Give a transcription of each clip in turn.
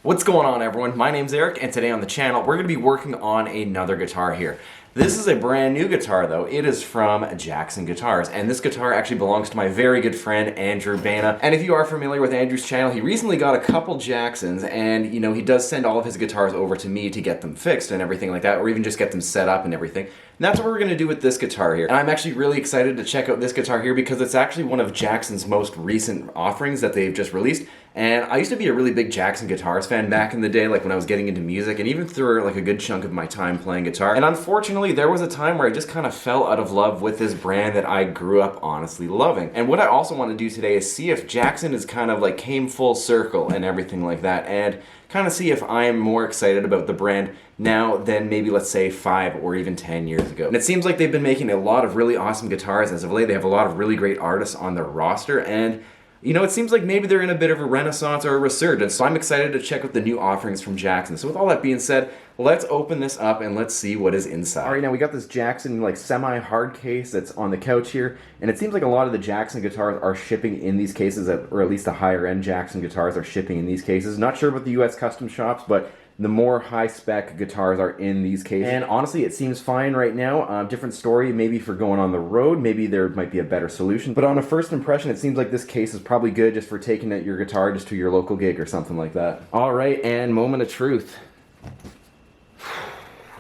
What's going on, everyone? My name's Eric, and today on the channel we're going to be working on another guitar here. This is a brand new guitar though. It is from Jackson Guitars, and this guitar actually belongs to my very good friend Andrew Bana. And if you are familiar with Andrew's channel, he recently got a couple Jacksons, and you know, he does send all of his guitars over to me to get them fixed and everything like that, or even just get them set up and everything. And that's what we're going to do with this guitar here. And I'm actually really excited to check out this guitar here because it's actually one of Jackson's most recent offerings that they've just released. And I used to be a really big Jackson Guitars fan back in the day, like when I was getting into music, and even through like a good chunk of my time playing guitar. And unfortunately, there was a time where I just kind of fell out of love with this brand that I grew up honestly loving. And what I also want to do today is see if Jackson is kind of like came full circle and everything like that, and kind of see if I'm more excited about the brand now than maybe, let's say, 5 or even 10 years ago. And it seems like they've been making a lot of really awesome guitars as of late. They have a lot of really great artists on their roster, and you know, it seems like maybe they're in a bit of a renaissance or a resurgence, so I'm excited to check out the new offerings from Jackson. So with all that being said, let's open this up and let's see what is inside. Alright, now we got this Jackson like semi-hard case that's on the couch here, and it seems like a lot of the Jackson guitars are shipping in these cases, or at least the higher end Jackson guitars are shipping in these cases. Not sure about the US custom shops, but the more high-spec guitars are in these cases. And honestly, it seems fine right now. Different story maybe for going on the road. Maybe there might be a better solution. But on a first impression, it seems like this case is probably good just for taking your guitar just to your local gig or something like that. All right, and moment of truth.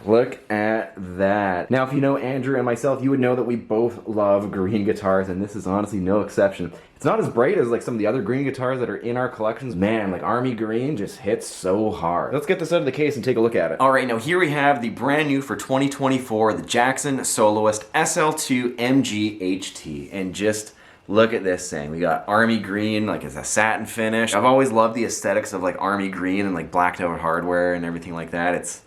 Look at that. Now, if you know Andrew and myself, you would know that we both love green guitars, and this is honestly no exception. It's not as bright as like some of the other green guitars that are in our collections. Man, like Army Green just hits so hard. Let's get this out of the case and take a look at it. All right, now here we have the brand new for 2024, the Jackson Soloist SL2 MG-HT, and just look at this thing. We got Army Green, like it's a satin finish. I've always loved the aesthetics of like Army Green and like blacked out hardware and everything like that. It's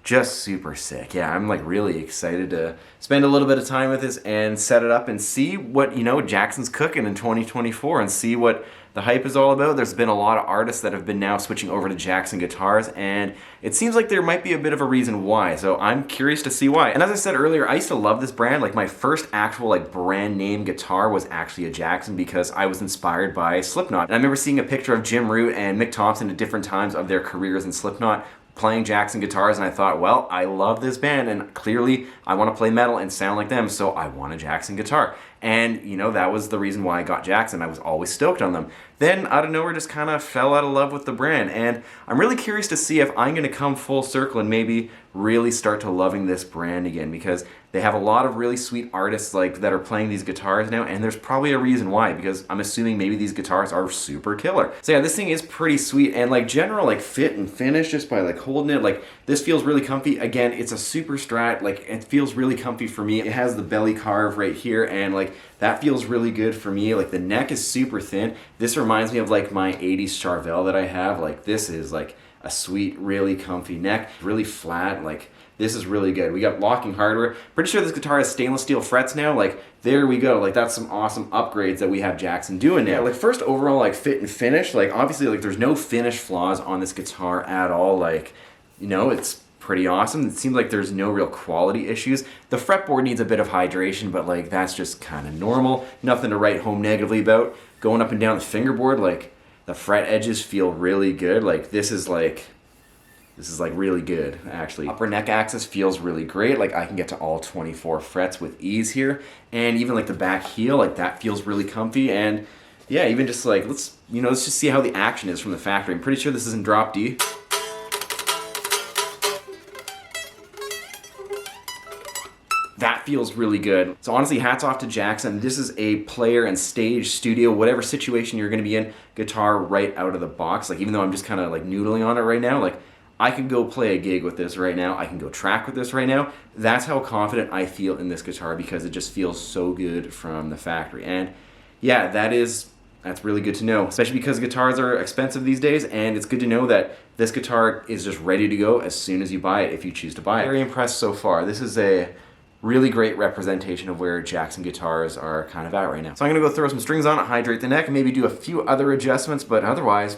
just super sick. Yeah, I'm like really excited to spend a little bit of time with this and set it up and see what, you know, Jackson's cooking in 2024 and see what the hype is all about. There's been a lot of artists that have been now switching over to Jackson Guitars, and it seems like there might be a bit of a reason why, so I'm curious to see why. And as I said earlier, I used to love this brand. Like my first actual like brand name guitar was actually a Jackson because I was inspired by Slipknot. And I remember seeing a picture of Jim Root and Mick Thompson at different times of their careers in Slipknot playing Jackson guitars, and I thought, well, I love this band and clearly I want to play metal and sound like them, so I want a Jackson guitar. And you know, that was the reason why I got Jackson. I was always stoked on them. Then out of nowhere just kind of fell out of love with the brand, and I'm really curious to see if I'm going to come full circle and maybe really start to loving this brand again, because they have a lot of really sweet artists like that are playing these guitars now, and there's probably a reason why, because I'm assuming maybe these guitars are super killer. So yeah, this thing is pretty sweet, and like general like fit and finish just by like holding it, like this feels really comfy. Again, it's a super Strat, like it feels really comfy for me. It has the belly carve right here, and like that feels really good for me. Like the neck is super thin. This reminds me of like my 80s Charvel that I have. Like this is like a sweet, really comfy neck, really flat. Like this is really good. We got locking hardware. Pretty sure this guitar has stainless steel frets now. Like there we go. Like that's some awesome upgrades that we have Jackson doing now. Like first overall like fit and finish. Like obviously like there's no finish flaws on this guitar at all. Like, you know, it's pretty awesome. It seems like there's no real quality issues. The fretboard needs a bit of hydration, but like that's just kind of normal. Nothing to write home negatively about. Going up and down the fingerboard, like the fret edges feel really good. Like this is like really good actually. Upper neck axis feels really great. Like I can get to all 24 frets with ease here, and even like the back heel, like that feels really comfy. And yeah, even just like let's just see how the action is from the factory. I'm pretty sure this is in drop D. That feels really good. So honestly, hats off to Jackson. This is a player and stage, studio, whatever situation you're gonna be in, guitar right out of the box. Like even though I'm just kind of like noodling on it right now, like I can go play a gig with this right now. I can go track with this right now. That's how confident I feel in this guitar because it just feels so good from the factory. And yeah, that's really good to know, especially because guitars are expensive these days, and it's good to know that this guitar is just ready to go as soon as you buy it if you choose to buy it. Very impressed so far. This is a really great representation of where Jackson guitars are kind of at right now. So I'm gonna go throw some strings on it, hydrate the neck, and maybe do a few other adjustments, but otherwise,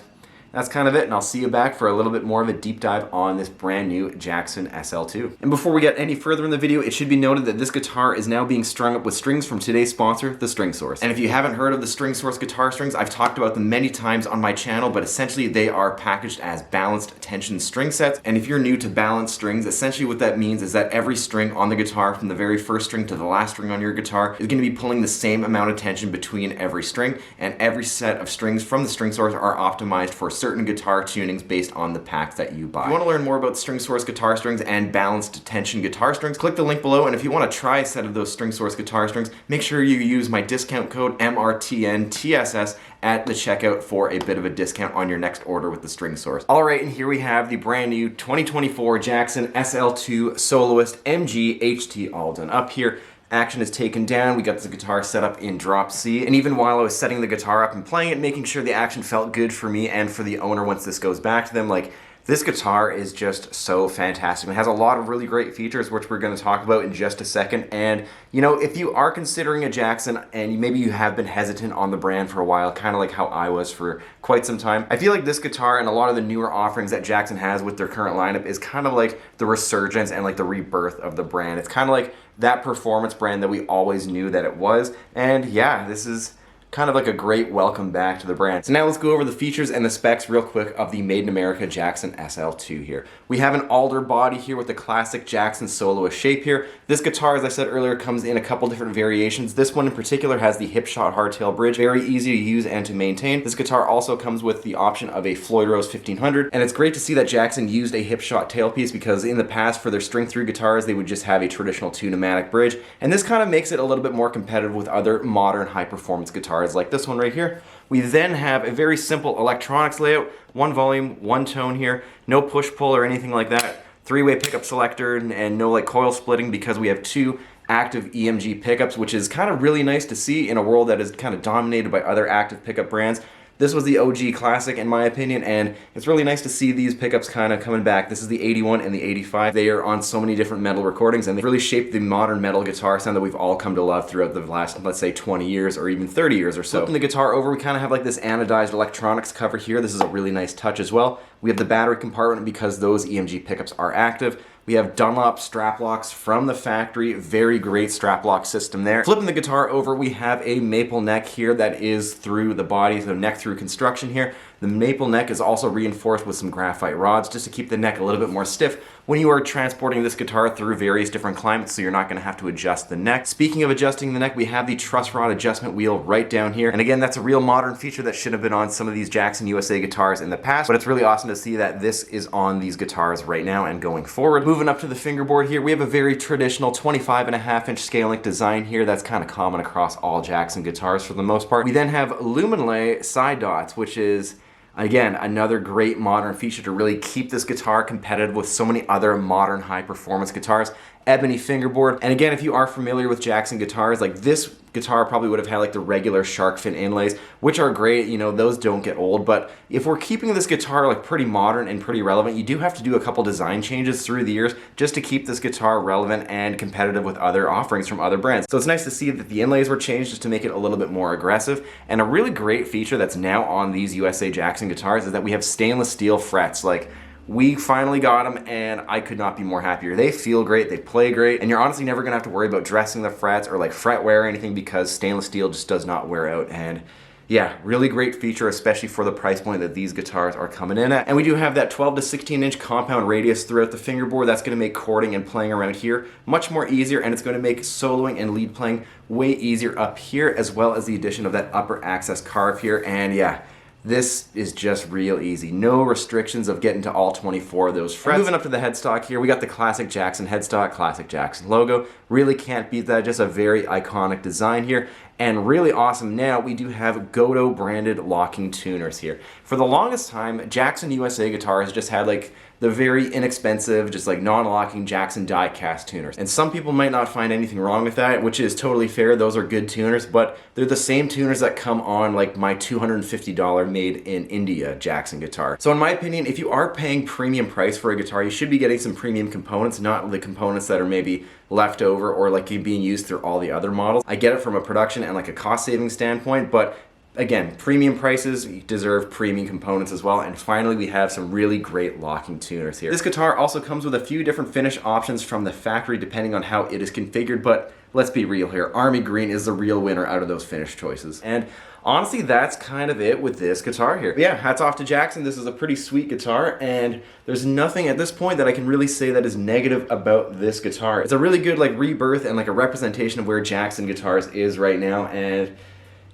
that's kind of it, and I'll see you back for a little bit more of a deep dive on this brand new Jackson SL2. And before we get any further in the video, it should be noted that this guitar is now being strung up with strings from today's sponsor, the String Source. And if you haven't heard of the String Source guitar strings, I've talked about them many times on my channel, but essentially they are packaged as balanced tension string sets. And if you're new to balanced strings, essentially what that means is that every string on the guitar, from the very first string to the last string on your guitar, is going to be pulling the same amount of tension between every string, and every set of strings from the String Source are optimized for certain guitar tunings based on the packs that you buy. If you want to learn more about String Source guitar strings and balanced tension guitar strings, click the link below, and if you want to try a set of those String Source guitar strings, make sure you use my discount code MRTNTSS at the checkout for a bit of a discount on your next order with the String Source. Alright, and here we have the brand new 2024 Jackson SL2 Soloist MG HT all done up here. Action is taken down, we got the guitar set up in drop C, and even while I was setting the guitar up and playing it, making sure the action felt good for me and for the owner once this goes back to them, like, this guitar is just so fantastic. It has a lot of really great features, which we're going to talk about in just a second. And, you know, if you are considering a Jackson and maybe you have been hesitant on the brand for a while, kind of like how I was for quite some time, I feel like this guitar and a lot of the newer offerings that Jackson has with their current lineup is kind of like the resurgence and like the rebirth of the brand. It's kind of like that performance brand that we always knew that it was. And yeah, this is kind of like a great welcome back to the brand. So now let's go over the features and the specs real quick of the Made in America Jackson SL2 here. We have an alder body here with the classic Jackson soloist shape here. This guitar, as I said earlier, comes in a couple different variations. This one in particular has the hip shot hardtail bridge, very easy to use and to maintain. This guitar also comes with the option of a Floyd Rose 1500, and it's great to see that Jackson used a hip shot tailpiece, because in the past for their string through guitars they would just have a traditional two-pneumatic bridge, and this kind of makes it a little bit more competitive with other modern high performance guitars like this one right here. We then have a very simple electronics layout, one volume, one tone here, no push-pull or anything like that, three-way pickup selector, and no like coil splitting, because we have two active EMG pickups, which is kind of really nice to see in a world that is kind of dominated by other active pickup brands. This was the OG classic in my opinion, and it's really nice to see these pickups kind of coming back. This is the 81 and the 85. They are on so many different metal recordings, and they really shaped the modern metal guitar sound that we've all come to love throughout the last, let's say, 20 years or even 30 years or so. Flipping the guitar over, we kind of have like this anodized electronics cover here. This is a really nice touch as well. We have the battery compartment because those EMG pickups are active. We have Dunlop strap locks from the factory, very great strap lock system there. Flipping the guitar over, we have a maple neck here that is through the body, so neck through construction here. The maple neck is also reinforced with some graphite rods just to keep the neck a little bit more stiff when you are transporting this guitar through various different climates, so you're not going to have to adjust the neck. Speaking of adjusting the neck, we have the truss rod adjustment wheel right down here. And again, that's a real modern feature that should have been on some of these Jackson USA guitars in the past, but it's really awesome to see that this is on these guitars right now and going forward. Moving up to the fingerboard here, we have a very traditional 25.5-inch scale link design here that's kind of common across all Jackson guitars for the most part. We then have luminlay side dots, which is, again, another great modern feature to really keep this guitar competitive with so many other modern high-performance guitars. Ebony fingerboard, and again, if you are familiar with Jackson guitars, like this guitar probably would have had like the regular shark fin inlays, which are great, you know, those don't get old, but if we're keeping this guitar like pretty modern and pretty relevant, you do have to do a couple design changes through the years just to keep this guitar relevant and competitive with other offerings from other brands. So it's nice to see that the inlays were changed just to make it a little bit more aggressive, and a really great feature that's now on these USA Jackson guitars is that we have stainless steel frets. Like, we finally got them, and I could not be more happier. They feel great, they play great, and you're honestly never gonna have to worry about dressing the frets or like fret wear or anything, because stainless steel just does not wear out. And yeah, really great feature, especially for the price point that these guitars are coming in at. And we do have that 12 to 16-inch compound radius throughout the fingerboard. That's gonna make chording and playing around here much more easier, and it's gonna make soloing and lead playing way easier up here, as well as the addition of that upper access carve here. And yeah, this is just real easy. No restrictions of getting to all 24 of those frets. Moving up to the headstock here, we got the classic Jackson headstock, classic Jackson logo. Really can't beat that, just a very iconic design here. And really awesome, now we do have Goto branded locking tuners here. For the longest time, Jackson USA guitars just had like the very inexpensive, just like non-locking Jackson die-cast tuners. And some people might not find anything wrong with that, which is totally fair. Those are good tuners, but they're the same tuners that come on like my $250 made in India Jackson guitar. So in my opinion, if you are paying premium price for a guitar, you should be getting some premium components, not the components that are maybe left over or like being used through all the other models. I get it from a production and like a cost saving standpoint, but Again, premium prices deserve premium components as well. And finally, we have some really great locking tuners here. This guitar also comes with a few different finish options from the factory depending on how it is configured, but let's be real here. Army Green is the real winner out of those finish choices. And honestly, that's kind of it with this guitar here. But yeah, hats off to Jackson. This is a pretty sweet guitar, and there's nothing at this point that I can really say that is negative about this guitar. It's a really good like rebirth and like a representation of where Jackson Guitars is right now, and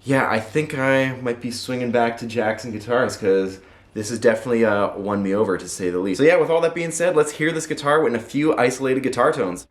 yeah, I think I might be swinging back to Jackson Guitars because this has definitely won me over, to say the least. So yeah, with all that being said, let's hear this guitar in a few isolated guitar tones.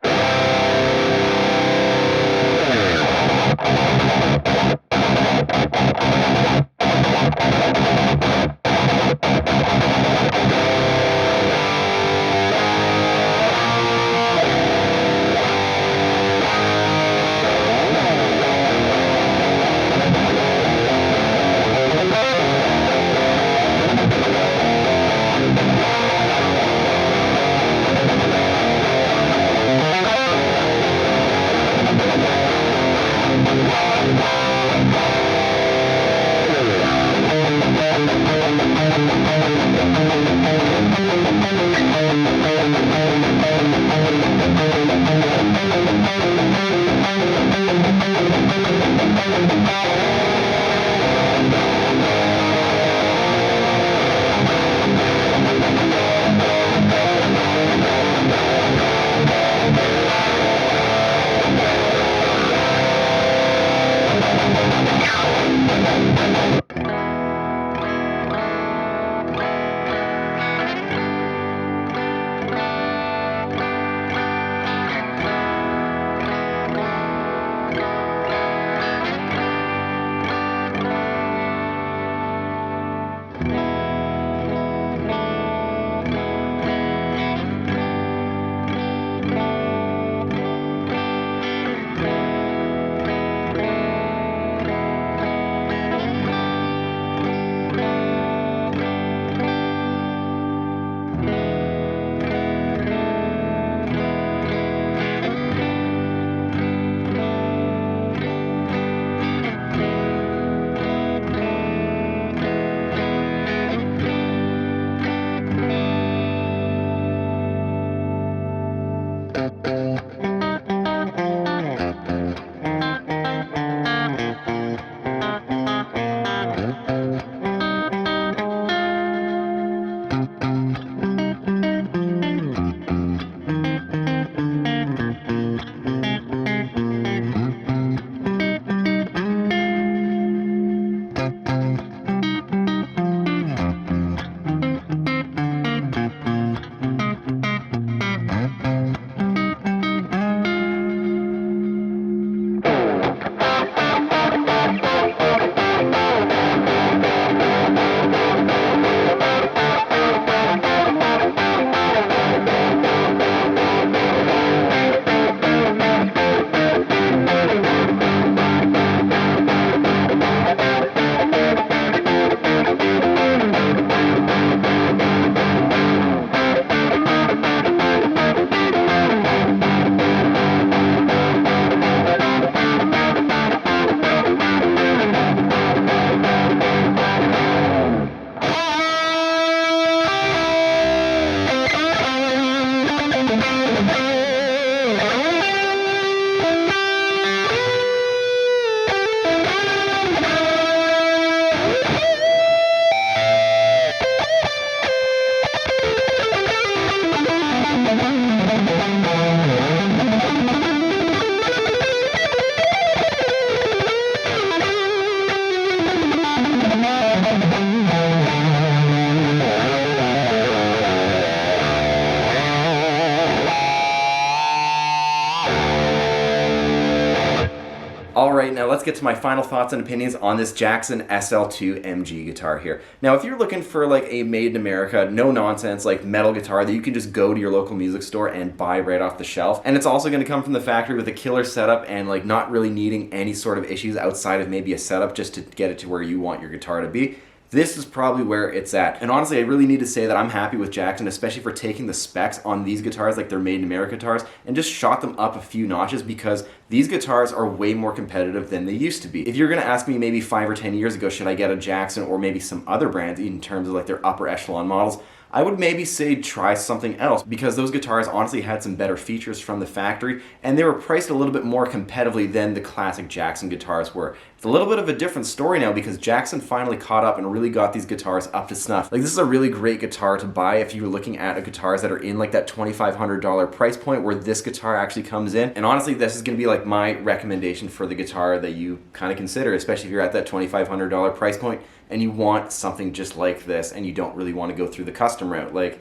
Alright, now let's get to my final thoughts and opinions on this Jackson SL2 MG guitar here. Now if you're looking for like a made in America, no nonsense, like metal guitar that you can just go to your local music store and buy right off the shelf, and it's also going to come from the factory with a killer setup and like not really needing any sort of issues outside of maybe a setup just to get it to where you want your guitar to be, this is probably where it's at. And honestly, I really need to say that I'm happy with Jackson, especially for taking the specs on these guitars, like they're made in America guitars, and just shot them up a few notches, because these guitars are way more competitive than they used to be. If you're gonna ask me maybe 5 or 10 years ago, should I get a Jackson or maybe some other brands in terms of like their upper echelon models, I would maybe say try something else, because those guitars honestly had some better features from the factory, and they were priced a little bit more competitively than the classic Jackson guitars were. It's a little bit of a different story now, because Jackson finally caught up and really got these guitars up to snuff. Like, this is a really great guitar to buy if you're looking at guitars that are in like that $2,500 price point where this guitar actually comes in. And honestly, this is gonna be like my recommendation for the guitar that you kind of consider, especially if you're at that $2,500 price point and you want something just like this and you don't really want to go through the custom route. Like,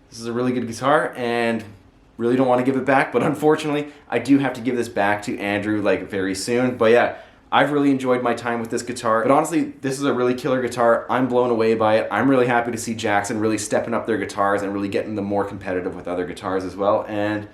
this is a really good guitar and really don't want to give it back, but unfortunately I do have to give this back to Andrew like very soon. But yeah, I've really enjoyed my time with this guitar, but honestly this is a really killer guitar. I'm blown away by it. I'm really happy to see Jackson really stepping up their guitars and really getting them more competitive with other guitars as well. And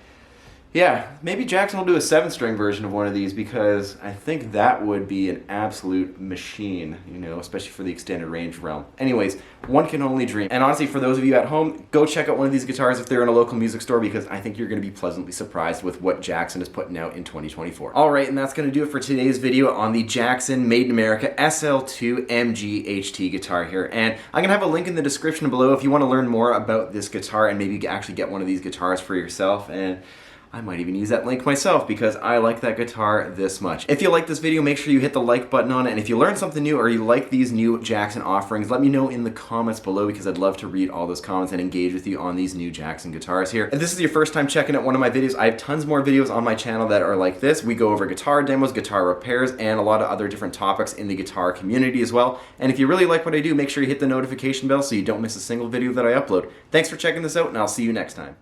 yeah, maybe Jackson will do a 7-string version of one of these, because I think that would be an absolute machine, you know, especially for the extended range realm. Anyways, one can only dream. And honestly, for those of you at home, go check out one of these guitars if they're in a local music store, because I think you're going to be pleasantly surprised with what Jackson is putting out in 2024. Alright, and that's going to do it for today's video on the Jackson Made in America SL2 MG HT guitar here. And I'm going to have a link in the description below if you want to learn more about this guitar and maybe actually get one of these guitars for yourself. And I might even use that link myself, because I like that guitar this much. If you like this video, make sure you hit the like button on it, and if you learned something new or you like these new Jackson offerings, let me know in the comments below, because I'd love to read all those comments and engage with you on these new Jackson guitars here. If this is your first time checking out one of my videos, I have tons more videos on my channel that are like this. We go over guitar demos, guitar repairs, and a lot of other different topics in the guitar community as well. And if you really like what I do, make sure you hit the notification bell so you don't miss a single video that I upload. Thanks for checking this out, and I'll see you next time.